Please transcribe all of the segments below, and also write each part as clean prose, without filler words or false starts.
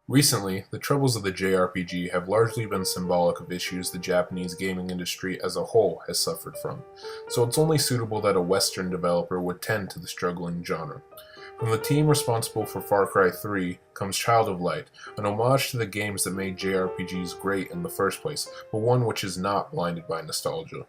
Recently, the troubles of the JRPG have largely been symbolic of issues the Japanese gaming industry as a whole has suffered from, so it's only suitable that a Western developer would tend to the struggling genre. From the team responsible for Far Cry 3 comes Child of Light, an homage to the games that made JRPGs great in the first place, but one which is not blinded by nostalgia.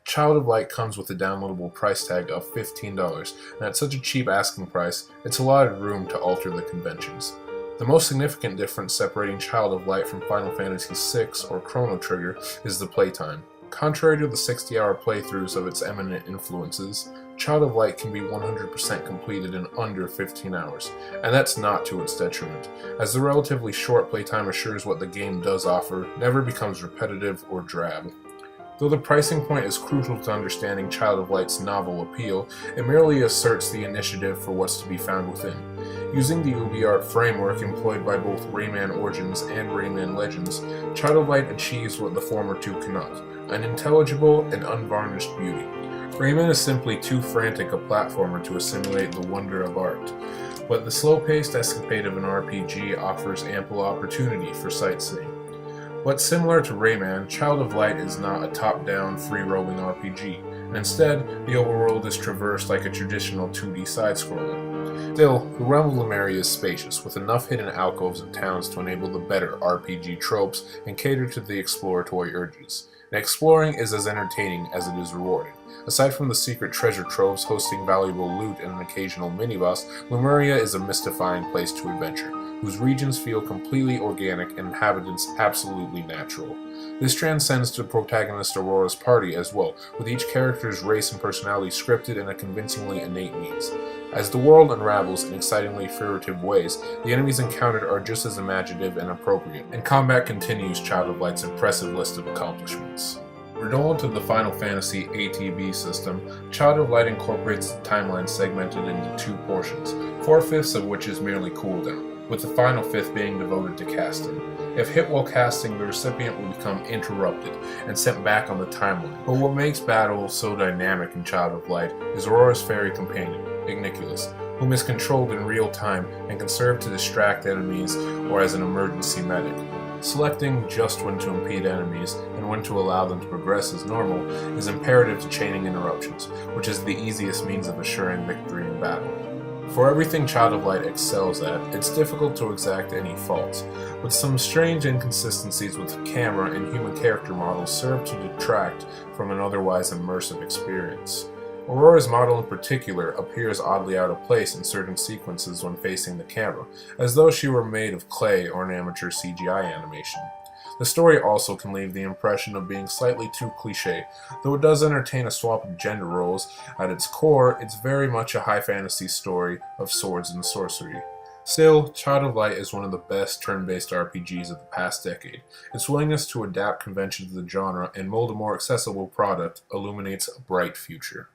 Child of Light comes with a downloadable price tag of $15, and at such a cheap asking price, it's allotted room to alter the conventions. The most significant difference separating Child of Light from Final Fantasy VI or Chrono Trigger is the playtime. Contrary to the 60-hour playthroughs of its eminent influences, Child of Light can be 100% completed in under 15 hours, and that's not to its detriment, as the relatively short playtime assures what the game does offer never becomes repetitive or drab. Though the pricing point is crucial to understanding Child of Light's novel appeal, it merely asserts the initiative for what's to be found within. Using the UbiArt framework employed by both Rayman Origins and Rayman Legends, Child of Light achieves what the former two cannot, an intelligible and unvarnished beauty. Rayman is simply too frantic a platformer to assimilate the wonder of art, but the slow-paced escapade of an RPG offers ample opportunity for sightseeing. But similar to Rayman, Child of Light is not a top-down, free-roaming RPG, and instead, the overworld is traversed like a traditional 2D side-scroller. Still, the realm of Lemuria is spacious, with enough hidden alcoves and towns to enable the better RPG tropes and cater to the exploratory urges. And exploring is as entertaining as it is rewarding. Aside from the secret treasure troves hosting valuable loot and an occasional mini-boss, Lemuria is a mystifying place to adventure, whose regions feel completely organic and inhabitants absolutely natural. This transcends to protagonist Aurora's party as well, with each character's race and personality scripted in a convincingly innate means. As the world unravels in excitingly figurative ways, the enemies encountered are just as imaginative and appropriate, and combat continues Child of Light's impressive list of accomplishments. Redolent of the Final Fantasy ATB system, Child of Light incorporates the timeline segmented into two portions, 4/5 of which is merely cooldown, with the final fifth being devoted to casting. If hit while casting, the recipient will become interrupted and sent back on the timeline. But what makes battle so dynamic in Child of Light is Aurora's fairy companion, Igniculus, whom is controlled in real time and can serve to distract enemies or as an emergency medic. Selecting just when to impede enemies and when to allow them to progress as normal is imperative to chaining interruptions, which is the easiest means of assuring victory in battle. For everything Child of Light excels at, it's difficult to exact any faults, but some strange inconsistencies with the camera and human character models serve to detract from an otherwise immersive experience. Aurora's model in particular appears oddly out of place in certain sequences when facing the camera, as though she were made of clay or an amateur CGI animation. The story also can leave the impression of being slightly too cliché. Though it does entertain a swap of gender roles, at its core, it's very much a high fantasy story of swords and sorcery. Still, Child of Light is one of the best turn-based RPGs of the past decade. Its willingness to adapt conventions of the genre and mold a more accessible product illuminates a bright future.